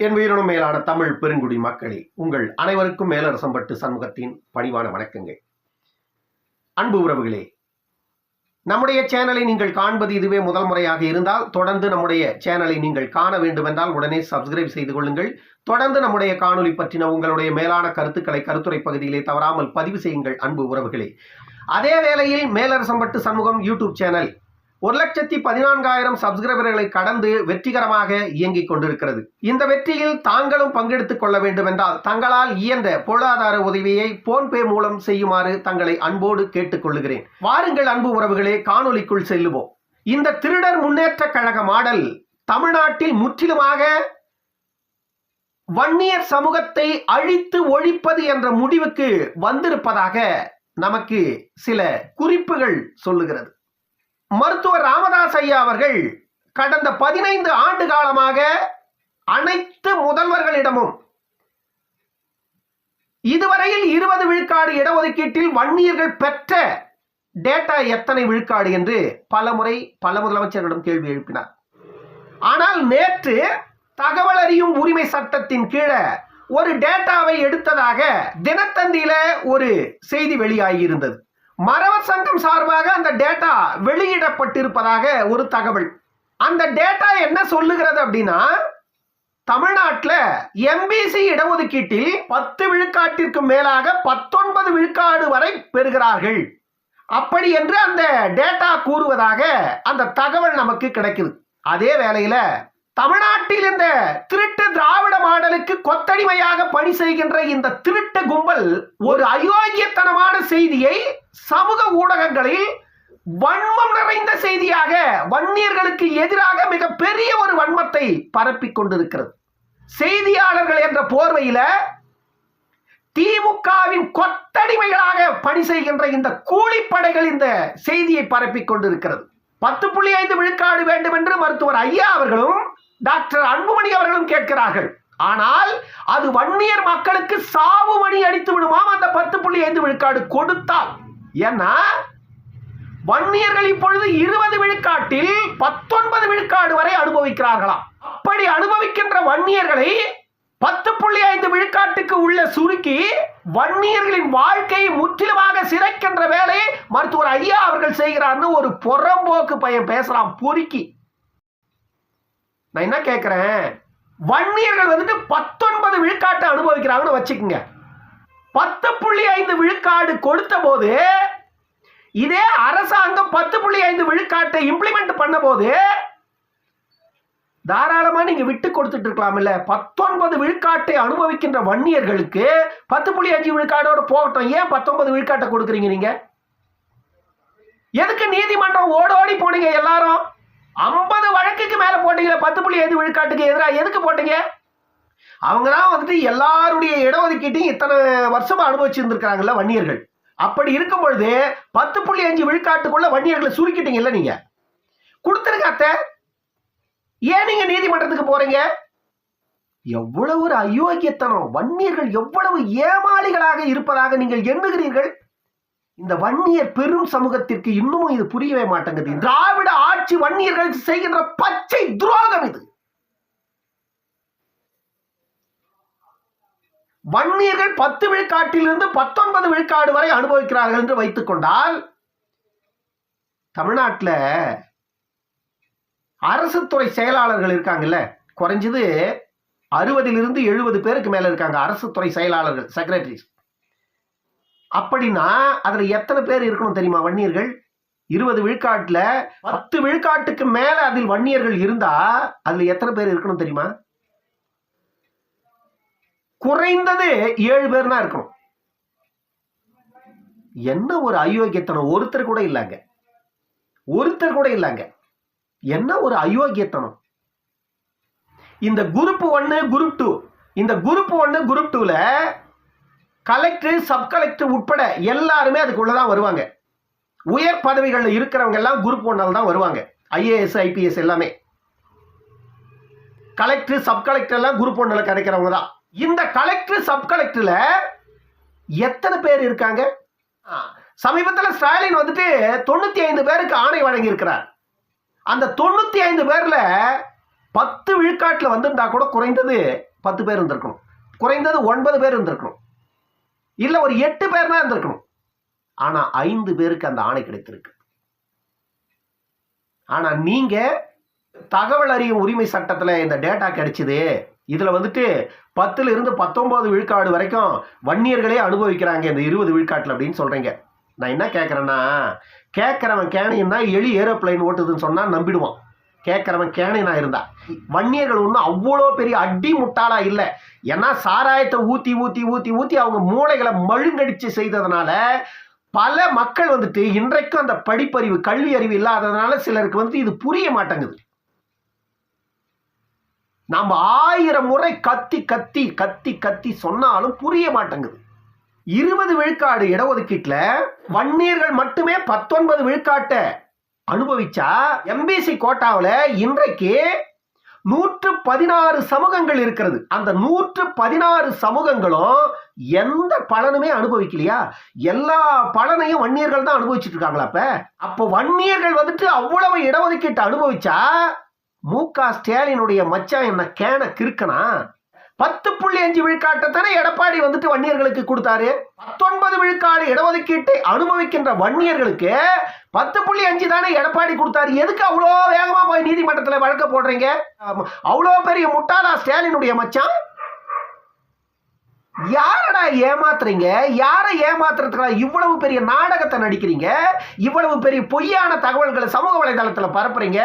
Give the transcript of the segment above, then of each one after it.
என் உயிரினும் மேலான தமிழ் பெருங்குடி மக்களே, உங்கள் அனைவருக்கும் மேலரசம்பட்டு சண்முகத்தின் பணிவான வணக்கங்கள். அன்பு உறவுகளே, நம்முடைய சேனலை நீங்கள் காண்பது இதுவே முதல் முறையாக இருந்தால் தொடர்ந்து நம்முடைய சேனலை நீங்கள் காண வேண்டுமென்றால் உடனே சப்ஸ்கிரைப் செய்து கொள்ளுங்கள். தொடர்ந்து நம்முடைய காணொலி பற்றின உங்களுடைய மேலான கருத்துக்களை கருத்துரை பகுதியிலே தவறாமல் பதிவு செய்யுங்கள். அன்பு உறவுகளே, அதே வேளையில் மேலரசம்பட்டு சண்முகம் யூடியூப் சேனல் 1,14,000 சப்ஸ்கிரைபர்களை கடந்து வெற்றிகரமாக இயங்கிக் கொண்டிருக்கிறது. இந்த வெற்றியில் தாங்களும் பங்கெடுத்துக் கொள்ள வேண்டும் என்றால் தங்களால் இயன்ற பொருளாதார உதவியை போன்பே மூலம் செய்யுமாறு தங்களை அன்போடு கேட்டுக்கொள்ளுகிறேன். வாருங்கள் அன்பு உறவுகளே, காணொலிக்குள் செல்லுவோம். இந்த திருடர் முன்னேற்ற கழக மாடல் தமிழ்நாட்டில் முற்றிலுமாக வன்னியர் சமூகத்தை அழித்து ஒழிப்பது என்ற முடிவுக்கு வந்திருப்பதாக நமக்கு சில குறிப்புகள் சொல்லுகிறது. மருத்துவர் ராமதாஸ் ஐயா அவர்கள் கடந்த 15 ஆண்டு காலமாக அனைத்து முதல்வர்களிடமும் இதுவரையில் 20 விழுக்காடு இடஒதுக்கீட்டில் வன்னியர்கள் பெற்ற டேட்டா எத்தனை விழுக்காடு என்று பலமுறை பல முதலமைச்சர்களிடம் கேள்வி எழுப்பினார். ஆனால் நேற்று தகவல் அறியும் உரிமை சட்டத்தின் கீழே ஒரு டேட்டாவை எடுத்ததாக தினத்தந்தியில ஒரு செய்தி வெளியாகி இருந்தது. மறவர் சங்கம் சார்பாக அந்த டேட்டா வெளியிடப்பட்டிருப்பதாக ஒரு தகவல். அந்த டேட்டா என்ன சொல்லுகிறது அப்படின்னா, தமிழ்நாட்டில் எம்பிசி இடஒதுக்கீட்டில் 10 விழுக்காட்டிற்கு மேலாக 19 விழுக்காடு வரை பெறுகிறார்கள். அப்படி என்று அந்த டேட்டா கூறுவதாக அந்த தகவல் நமக்கு கிடைக்குது. அதே வேளையில தமிழ்நாட்டில் இந்த திருட்டு திராவிட மாடலுக்கு கொத்தடிமையாக பணி செய்கின்ற இந்த திருட்டு கும்பல் ஒரு அயோக்கியத்தனமான செய்தியை சமூக ஊடகங்களில் வன்மம் நிறைந்த செய்தியாக வன்னியர்களுக்கு எதிராக மிகப்பெரிய ஒரு வன்மத்தை பரப்பிக் கொண்டிருக்கிறது. செய்தியாளர்கள் என்ற போர்வையில திமுகவின் கொத்தடிமைகளாக பணி செய்கின்ற இந்த கூலிப்படைகள் இந்த செய்தியை பரப்பிக் கொண்டிருக்கிறது. 10.5 விழுக்காடு வேண்டும் என்று மருத்துவர் ஐயா அவர்களும் டாக்டர் அன்புமணி அவர்களும் கேட்கிறார்கள். ஆனால் அது வன்னியர் மக்களுக்கு சாவு மணி அடித்து விடுமாம் அந்த 10.5 விழுக்காடு கொடுத்தால். ஏன்னா வன்னியர்கள் இப்பொழுது 20 விழுக்காட்டில் 19 விழுக்காடு வரை அனுபவிக்கிறார்களாம். அப்படி அனுபவிக்கின்ற வன்னியர்களை 10.5 விழுக்காட்டுக்கு உள்ள சுருக்கி வன்னியர்களின் வாழ்க்கையை முற்றிலுமாக சிதைக்கின்ற வேலையை மருத்துவர் ஐயா அவர்கள் செய்கிறார்னு ஒரு புறம்போக்கு பையன் பேசலாம் பொறுக்கி. நான் என்ன கேட்கிறேன், வன்னியர்கள் வந்துட்டு 19 விழுக்காட்டை அனுபவிக்கிறாங்கன்னு வச்சுக்கோங்க. 10.5 விழுக்காடு கொடுத்த போது இதே அரசாங்கம் 10.5 விழுக்காட்டை இம்ப்ளிமெண்ட் பண்ண போது தாராளமா நீங்க விட்டு கொடுத்துட்டு இருக்கலாம். இல்ல 19 விழுக்காட்டை அனுபவிக்கின்ற வன்னியர்களுக்கு 10.5 விழுக்காடோட போகட்டும், ஏன் 19 விழுக்காட்டை கொடுக்குறீங்க? நீங்க எதுக்கு நீதிமன்றம் ஓடோடி போனீங்க? எல்லாரும் 50 வழக்குக்கு மேல போட்டீங்க 10.5 விழுக்காட்டுக்கு எதிராக. எதுக்கு போட்டீங்க? அவங்க தான் வந்துட்டு எல்லாருடைய இடஒதுக்கீட்டையும் இத்தனை வருஷமா அனுபவிச்சிருந்திருக்காங்கல்ல வன்னியர்கள். அப்படி இருக்கும் பொழுது 10.5 விழுக்காட்டுக்குள்ள வன்னியர்களை சுருக்கிட்டீங்கல்ல, நீங்க கொடுத்துருங்க அத்தை. ஏன் நீங்க நீதிமன்றத்துக்கு போறீங்க? எவ்வளவு ஒரு அயோக்கியத்தனம்! வன்னியர்கள் எவ்வளவு ஏமாளிகளாக இருப்பதாக நீங்கள் எண்ணுகிறீர்கள்? இந்த வன்னியர் பெரும் சமூகத்திற்கு இன்னமும் இது புரியவே மாட்டேங்குது. திராவிட ஆட்சி வன்னியர்களுக்கு செய்கின்ற பச்சை துரோகம் இது. வன்னியர்கள் 10 விழுக்காட்டிலிருந்து 19 விழுக்காடு வரை அனுபவிக்கிறார்கள் என்று வைத்துக் கொண்டால், தமிழ்நாட்டில் அரசு துறை செயலாளர்கள் இருக்காங்கல்ல, குறைஞ்சது 60லிருந்து 70 பேருக்கு மேல இருக்காங்க அரசு துறை செயலாளர்கள், செக்ரட்டரிஸ். அப்படின்னா அதுல எத்தனை பேர் இருக்கணும் தெரியுமா வன்னியர்கள்? 20 விழுக்காட்டுல 10 விழுக்காட்டுக்கு மேல அதில் வன்னியர்கள் இருந்தா அதுல எத்தனை பேர் இருக்கணும் தெரியுமா? குறைந்தது 7 பேர் தான் இருக்கணும். என்ன ஒரு அயோக்கியத்தனம்! ஒருத்தர் கூட இல்லைங்க, ஒருத்தர் கூட இல்லைங்க. என்ன ஒரு அயோக்கியத்தனம்! இந்த குரூப் 1 குரூப் 2, இந்த குரூப் 1 குரூப் 2ல கலெக்டர் சப் கலெக்டர் உட்பட எல்லாருமே அதுக்குள்ளதான் வருவாங்க. உயர் பதவிகளில் இருக்கிறவங்க எல்லாம் குரூப் 1 தான் வருவாங்க. IAS IPS எல்லாமே கலெக்டர் சப் கலெக்டர் எல்லாம் குரூப் 1 கிடைக்கிறவங்க தான். இந்த கலெக்டர் சப் கலெக்டர்ல எத்தனை பேர் இருக்காங்க? சமீபத்தில் ஸ்டாலின் வந்துட்டு 95 பேருக்கு ஆணை வழங்கி இருக்கிறார். அந்த 95 பேர்ல 10 விழுக்காட்டில் வந்திருந்தா கூட குறைந்தது 10 பேர் இருந்திருக்கணும், குறைந்தது 9 பேர் இருந்திருக்கணும், இல்ல ஒரு 8 பேர் தான் இருந்திருக்கணும். ஆனா 5 பேருக்கு அந்த ஆணை கிடைத்திருக்கு. ஆனா நீங்க தகவல் அறியும் உரிமை சட்டத்துல இந்த டேட்டா கிடைச்சது, இதுல வந்துட்டு 10ல் இருந்து 19 விழுக்காடு வரைக்கும் வன்னியர்களே அனுபவிக்கிறாங்க இந்த 20 விழுக்காட்டுல அப்படின்னு சொல்றீங்க. நான் என்ன கேட்கறேன்னா, கேட்கறவன் கேனைன்னா எலி ஏரோப்ளைன் ஓட்டுதுன்னு சொன்னா நம்பிடுவான். கேட்கறவன் கேனைனா இருந்தா வன்னியர்கள் ஒன்றும் அவ்வளோ பெரிய அடி முட்டாளா இல்லை. ஏன்னா சாராயத்தை ஊத்தி ஊத்தி ஊத்தி ஊத்தி அவங்க மூளைகளை மழுங்கடிச்சு செய்ததுனால பல மக்கள் வந்துட்டு இன்றைக்கும் அந்த படிப்பறிவு கல்வி அறிவு இல்லாததுனால சிலருக்கு வந்துட்டு இது புரிய மாட்டேங்குது. நாம் 1000 முறை கத்தி கத்தி கத்தி கத்தி சொன்னாலும் புரிய மாட்டேங்குது. 20 விழுக்காடு இடஒதுக்கீட்டுல வன்னியர்கள் மட்டுமே 19 விழுக்காட்டை அனுபவிச்சா எம்பிசி கோட்டாவில் இன்றைக்கு 116 சமூகங்கள் இருக்கிறது. அந்த 116 சமூகங்களும் எந்த பலனுமே அனுபவிக்கலையா? எல்லா பலனையும் வன்னியர்கள் தான் அனுபவிச்சுட்டு இருக்காங்களா? அப்போ வன்னியர்கள் வந்துட்டு அவ்வளவு இடஒதுக்கீட்டு அனுபவிச்சா மு.க. ஸ்டாலினுடைய மச்சான் என்ன கேன கிறுக்கனா? 10.5 விழுக்காட்டை தானே எடப்பாடி வந்துட்டு வன்னியர்களுக்கு கொடுத்தாரு. 19 விழுக்காடு இடஒதுக்கீட்டை அனுபவிக்கின்ற வன்னியர்களுக்கு 10.5 தானே எடப்பாடி கொடுத்தாரு. எதுக்கு அவ்வளோ வேகமா போய் நீதிமன்றத்தில் வழக்க போடுறீங்க? அவ்வளோ பெரிய முட்டாளா ஸ்டாலினுடைய மச்சான்? யாரடா ஏமாத்துறீங்க? யாரை ஏமாத்துறதுக்கா இவ்வளவு பெரிய நாடகத்தை நடிக்கிறீங்க? இவ்வளவு பெரிய பொய்யான தகவல்களை சமூக வலைதளத்தில் பரப்புறீங்க?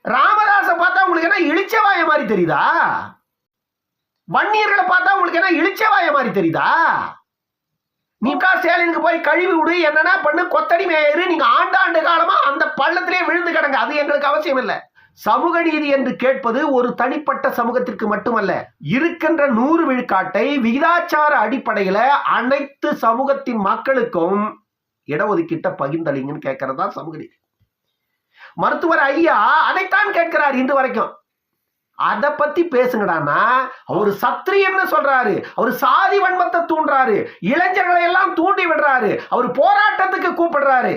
ராமதாஸ பார்த்தா உங்களுக்கு என்ன இழிச்சவாய மாதிரி தெரியுதா? வன்னியர்களை பார்த்தா உங்களுக்கு என்ன இழிச்சவாய மாதிரி தெரியுதா? மு.க. ஸ்டாலினுக்கு போய் கழிவு விடு, என்னன்னா பண்ணு, கொத்தடி மேயரு, நீங்க ஆண்டாண்டு காலமா அந்த பள்ளத்திலே விழுந்து கிடங்க. அது எங்களுக்கு அவசியம் இல்லை. சமூக நீதி என்று கேட்பது ஒரு தனிப்பட்ட சமூகத்திற்கு மட்டுமல்ல, இருக்கின்ற 100 விழுக்காட்டை விகிதாச்சார அடிப்படையில அனைத்து சமூகத்தின் மக்களுக்கும் இடஒதுக்கீட்டை பகிர்ந்தளிங்கன்னு கேட்கறதா சமூக நீதி. மருத்துவர் ஐயா அதைத்தான் கேட்கிறார் இன்று வரைக்கும். அதை பத்தி பேசுங்கடான்னா அவரு சத்திரியன்னு சொல்றாரு, அவரு சாதி வன்மத்தை தூண்டுறாரு, இளைஞர்களை எல்லாம் தூண்டி விடுறாரு, அவர் போராட்டத்துக்கு கூப்பிடுவாரு.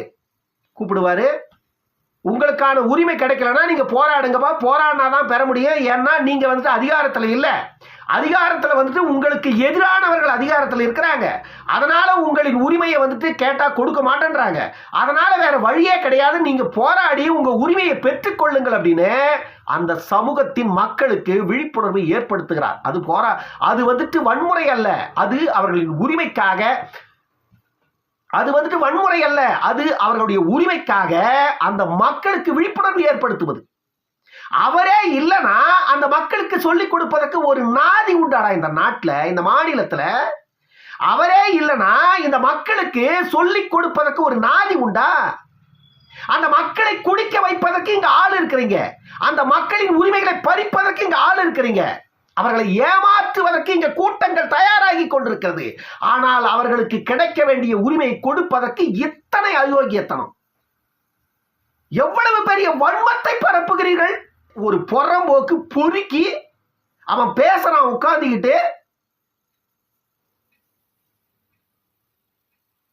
உங்களுக்கான உரிமை கிடைக்கலன்னா நீங்க போராடுங்கப்பா, போராடினாதான் பெற முடியும். ஏன்னா நீங்க வந்துட்டு அதிகாரத்துல இல்ல, அதிகாரத்துல வந்துட்டு உங்களுக்கு எதிரானவர்கள் அதிகாரத்துல இருக்கிறாங்க. அதனால உங்களின் உரிமையை வந்துட்டு கேட்டா கொடுக்க மாட்டேன்றாங்க. அதனால வேற வழியே கிடையாது, நீங்க போராடி உங்க உரிமையை பெற்றுக்கொள்ளுங்கள் அப்படின்னு அந்த சமூகத்தின் மக்களுக்கு விழிப்புணர்வை ஏற்படுத்துகிறார். அது வந்துட்டு வன்முறை அல்ல, அது அவர்களின் உரிமைக்காக. அது வந்துட்டு வன்முறை அல்ல, அது அவர்களுடைய உரிமைக்காக அந்த மக்களுக்கு விழிப்புணர்வு ஏற்படுத்துவது. அவரே இல்லைன்னா அந்த மக்களுக்கு சொல்லிக் கொடுப்பதற்கு ஒரு நாதி உண்டாடா இந்த நாட்டில், இந்த மாநிலத்தில்? அவரே இல்லைன்னா இந்த மக்களுக்கு சொல்லிக் கொடுப்பதற்கு ஒரு நாதி உண்டா? அந்த மக்களை குடிக்க வைப்பதற்கு இங்க ஆள் இருக்கிறீங்க, அந்த மக்களின் உரிமைகளை பறிப்பதற்கு இங்க ஆள் இருக்கிறீங்க, அவர்களை ஏமாற்றுவதற்கு இங்க கூட்டங்கள் தயாராகி கொண்டிருக்கிறது. ஆனால் அவர்களுக்கு கிடைக்க வேண்டிய உரிமையை கொடுப்பதற்கு இத்தனை அயோக்கியத்தனம்! எவ்வளவு பெரிய வன்மத்தை பரப்புகிறீர்கள்! ஒரு புறம்போக்கு பொறுக்கி அவன் பேசுறான் உட்கார்ந்துக்கிட்டு.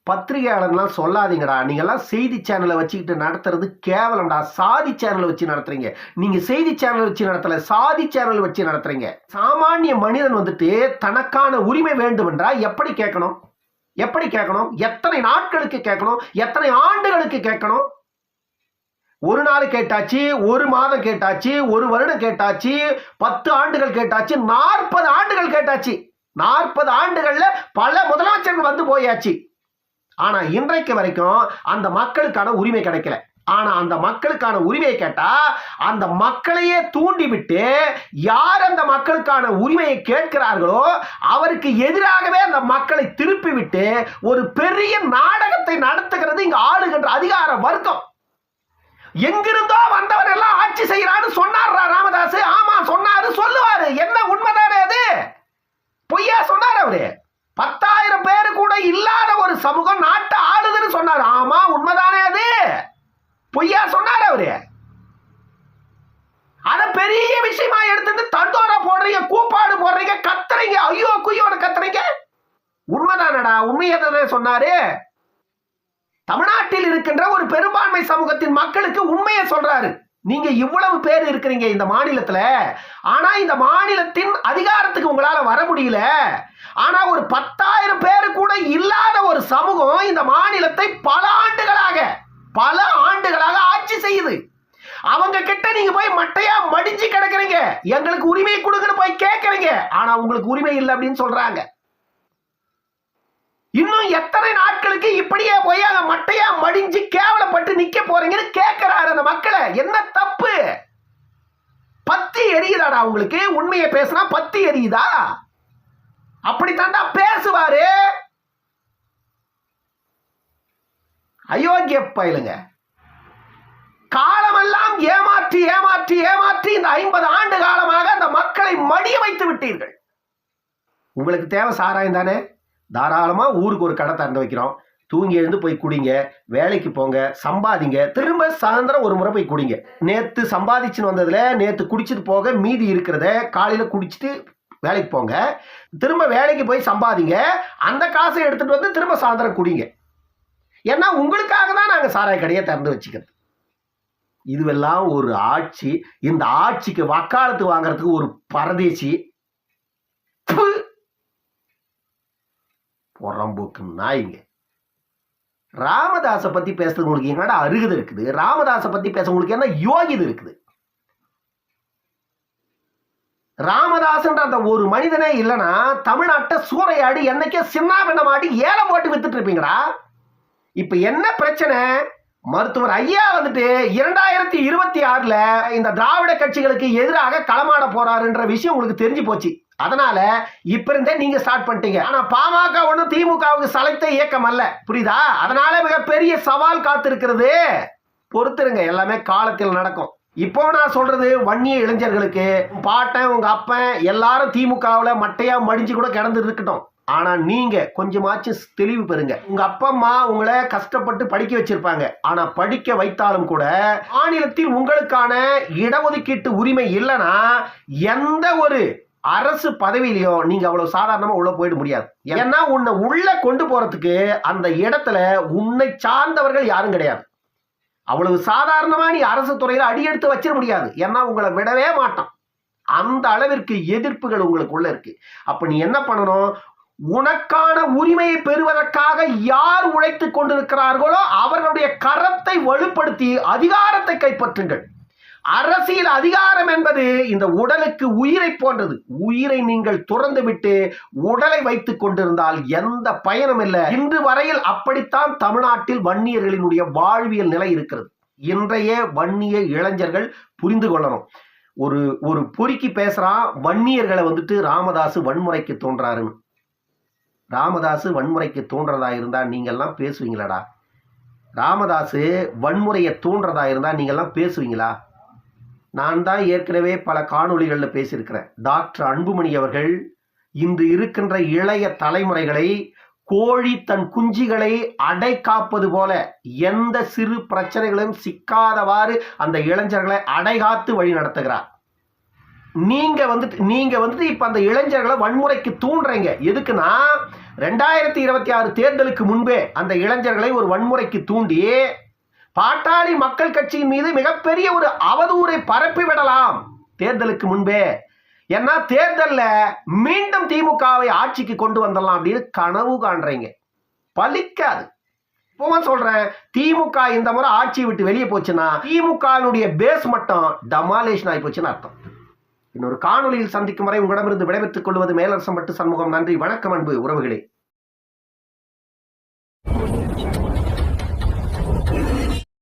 பத்திரிகையாளர்லாம் சொல்லாதீங்கடா, நீங்கெல்லாம் செய்தி சேனலை வச்சுக்கிட்டு நடத்துறது கேவலம்டா. சாதி சேனலை வச்சு நடத்துறீங்க. நீங்க செய்தி சேனல் வச்சு நடத்தல, சாதி சேனல் வச்சு நடத்துறீங்க. சாமானிய மனிதன் வந்துட்டு தனக்கான உரிமை வேண்டும் என்றா எப்படி கேட்கணும்? எத்தனை நாட்களுக்கு கேட்கணும்? எத்தனை ஆண்டுகளுக்கு கேட்கணும்? ஒரு நாள் கேட்டாச்சு, ஒரு மாதம் கேட்டாச்சு, ஒரு வருடம் கேட்டாச்சு, 10 ஆண்டுகள் கேட்டாச்சு, 40 ஆண்டுகள் கேட்டாச்சு. 40 ஆண்டுகள்ல பல முதலமைச்சர்கள் வந்து போயாச்சு. ஆனா இன்றைக்கு வரைக்கும் அந்த மக்களுக்கான உரிமை கிடைக்கல. ஆனா அந்த மக்களுக்கான உரிமையை கேட்டா அந்த மக்களையே தூண்டிவிட்டு யார் அந்த மக்களுக்கான உரிமையை கேட்கிறார்களோ அவருக்கு எதிராகவே அந்த மக்களை திருப்பி விட்டு ஒரு பெரிய நாடகத்தை நடத்துகிறது இங்க ஆளுகின்ற அதிகார வர்க்கம். எங்கிருந்தோ வந்தவர் எல்லாம் ஆட்சி செய்யறான்னு சொன்னார் ராமதாஸ். ஆமா சொன்னாரு, சொல்லுவாரு. என்ன உண்மைதானே அது? பொய்யா சொன்னார் அவரு? 10,000 பேரு கூட இல்லாத ஒரு சமூகம் நாட்டை ஆளுதுன்னு சொன்னார். ஆமா உண்மைதானே அது? பொய்யா சொன்னார் அவரு? அத பெரிய விஷயமா எடுத்துட்டு தண்டோரா போடுறீங்க, கூப்பாடு போடுறீங்க, கத்துறீங்க, ஐயோ குய்யோட கத்துறீங்க. உண்மைதானடா, உண்மையை சொன்னாரு. தமிழ்நாட்டில் இருக்கின்ற ஒரு பெரும்பான்மை சமூகத்தின் மக்களுக்கு உண்மையை சொல்றாரு. நீங்க இவ்வளவு பேர் இருக்கிறீங்க இந்த மாநிலத்துல. ஆனா இந்த மாநிலத்தின் அதிகாரத்துக்கு உங்களால வர முடியல. ஆனா ஒரு 10,000 பேரு கூட இல்லாத ஒரு சமூகம் இந்த மாநிலத்தை பல ஆண்டுகளாக ஆட்சி செய்யுது. அவங்க கிட்ட நீங்க போய் மட்டையா மடிஞ்சு கிடக்குறீங்க. எங்களுக்கு உரிமை கொடுங்கன்னு போய் கேட்கறீங்க. ஆனா உங்களுக்கு உரிமை இல்லை அப்படின்னு சொல்றாங்க. இன்னும் எத்தனை நாட்களுக்கு இப்படியே போய் அங்க மட்டையா மடிஞ்சு கேவலப்பட்டு நிக்க போறீங்கன்னு கேட்கிறாரு அந்த மக்களை. என்ன தப்பு? பத்தி எரியுதாடா உங்களுக்கு? உண்மையை பேசினா பத்தி எரியுதா? அப்படித்தான் பேசுவாரு. அயோக்கிய பயலுங்க. காலமெல்லாம் ஏமாற்றி ஏமாற்றி ஏமாற்றி இந்த 50 ஆண்டு காலமாக அந்த மக்களை மடிய வைத்து விட்டீர்கள். உங்களுக்கு தேவை சாராயம் தானே? தாராளமா ஊருக்கு ஒரு கடை திறந்து வைக்கிறோம். தூங்கி எழுந்து போய் குடிங்க, வேலைக்கு போங்க, சம்பாதிங்க, திரும்ப சாயந்தரம் ஒரு முறை போய் குடிங்க. நேத்து சம்பாதிச்சுன்னு வந்ததுல நேத்து குடிச்சிட்டு போக மீதி இருக்கிறத காலையில குடிச்சிட்டு வேலைக்கு போங்க, திரும்ப வேலைக்கு போய் சம்பாதிங்க, அந்த காசை எடுத்துட்டு வந்து திரும்ப சாயந்தரம் குடிங்க. ஏன்னா உங்களுக்காக தான் நாங்க சாராய கடையை திறந்து வச்சுக்கிறது. இதுவெல்லாம் ஒரு ஆட்சி. இந்த ஆட்சிக்கு வக்காலத்து வாங்கறதுக்கு ஒரு பரதேசி. புறம்போக்கு நாய்ங்க. ராமதாஸை பத்தி பேசுறது உங்களுக்கு என்னடா அருகது இருக்குது? ராமதாஸை பத்தி பேச உங்களுக்கு என்ன யோகிது இருக்குது? ராமதாஸ்ன்ற அந்த ஒரு மனிதனே இல்லைன்னா தமிழ்நாட்டை சூறையாடி என்னைக்கே சின்னாபின்னமாடி ஏலம் போட்டு வித்துட்டு இருப்பீங்களா? இப்ப என்ன பிரச்சனை? மருத்துவர் ஐயா வந்துட்டு 2026ல இந்த திராவிட கட்சிகளுக்கு எதிராக களமாட போறாருன்ற விஷயம் உங்களுக்கு தெரிஞ்சு போச்சு. அதனால இப்ப இருந்தே நீங்க ஸ்டார்ட் பண்ணிட்டீங்க. ஆனா பாமக ஒன்றும் திமுகவுக்கு சளைத்த இயக்கம் அல்ல, புரியுதா? அதனால மிகப்பெரிய சவால் காத்திருக்கிறது. பொறுத்துருங்க, எல்லாமே காலத்தில் நடக்கும். இப்போ நான் சொல்றது வன்னிய இளைஞர்களுக்கு, பாட்டன் உங்க அப்பன் எல்லாரும் திமுகவுல மட்டையா மடிஞ்சு கூட கிடந்து இருக்கட்டும். ஆனா நீங்க கொஞ்சமாச்சும் தெளிவு பெறுங்க. உங்க அப்பா அம்மா உங்களை கஷ்டப்பட்டு படிக்க வச்சிருப்பாங்க. ஆனா படிக்க வைத்தாலும் கூட மாநிலத்தில் உங்களுக்கான இடஒதுக்கீட்டு உரிமை இல்லைன்னா எந்த ஒரு அரசு பதவியிலையும் நீங்க அவ்வளவு சாதாரணமா உள்ள போயிட முடியாது. ஏன்னா உன்னை உள்ள கொண்டு போறதுக்கு அந்த இடத்துல உன்னை சார்ந்தவர்கள் யாரும் கிடையாது. அவ்வளவு சாதாரணமா நீ அரசு துறையில அடியெடுத்து வச்சிட முடியாது. ஏன்னா உங்களை விடவே மாட்டான். அந்த அளவிற்கு எதிர்ப்புகள் உங்களுக்குள்ள இருக்கு. அப்ப நீ என்ன பண்ணணும்? உனக்கான உரிமையை பெறுவதற்காக யார் உழைத்துக் கொண்டிருக்கிறார்களோ அவர்களுடைய கரத்தை வலுப்படுத்தி அதிகாரத்தை கைப்பற்றுங்கள். அரசியல் அதிகாரம் என்பது இந்த உடலுக்கு உயிரை போன்றது. உயிரை நீங்கள் துறந்து விட்டு உடலை வைத்துக் கொண்டிருந்தால் எந்த பயனும் இல்லை. இன்று வரையில் அப்படித்தான் தமிழ்நாட்டில் வன்னியர்களினுடைய வாழ்வியல் நிலை இருக்கிறது. இன்றைய வன்னிய இளைஞர்கள் புரிந்து கொள்ளணும். ஒரு பொறுக்கி பேசுறான், வன்னியர்களை வந்துட்டு ராமதாஸ் வன்முறைக்கு தோன்றாருன்னு. ராமதாஸ் வன்முறைக்கு தோன்றதா இருந்தா நீங்கெல்லாம் பேசுவீங்களாடா? ராமதாஸ் வன்முறையை தோன்றதா இருந்தா நீங்கெல்லாம் பேசுவீங்களா? நான் தான் ஏற்கனவே பல காணொளிகளில் பேசியிருக்கிறேன். டாக்டர் அன்புமணி அவர்கள் இன்று இருக்கின்ற இளைய தலைமுறைகளை கோழி தன் குஞ்சுகளை அடை காப்பது போல எந்த சிறு பிரச்சனைகளும் சிக்காதவாறு அந்த இளைஞர்களை அடைகாத்து வழி நடத்துகிறார். நீங்க வந்துட்டு இப்ப அந்த இளைஞர்களை வன்முறைக்கு தூண்டுறீங்க. எதுக்குன்னா 2026 தேர்தலுக்கு முன்பே அந்த இளைஞர்களை ஒரு வன்முறைக்கு தூண்டி பாட்டாளி மக்கள் கட்சியின் மீது மிகப்பெரிய ஒரு அவதூறை பரப்பி விடலாம் தேர்தலுக்கு முன்பே. ஏன்னா தேர்தல்ல மீண்டும் திமுகவை ஆட்சிக்கு கொண்டு வந்துடலாம் அப்படின்னு கனவு காண்றீங்க. பலிக்காது. இப்போ சொல்றேன், திமுக இந்த முறை ஆட்சியை விட்டு வெளியே போச்சுன்னா திமுகனுடைய பேஸ் மட்டும் டமாலேஷன் ஆகி போச்சுன்னு அர்த்தம். இன்னொரு காணொலியில் சந்திக்கும் வரை உங்களிடமிருந்து விடைபெற்றுக் கொள்வது மேலரசம்பட்டு சண்முகம். நன்றி, வணக்கம் அன்பு உறவுகளே.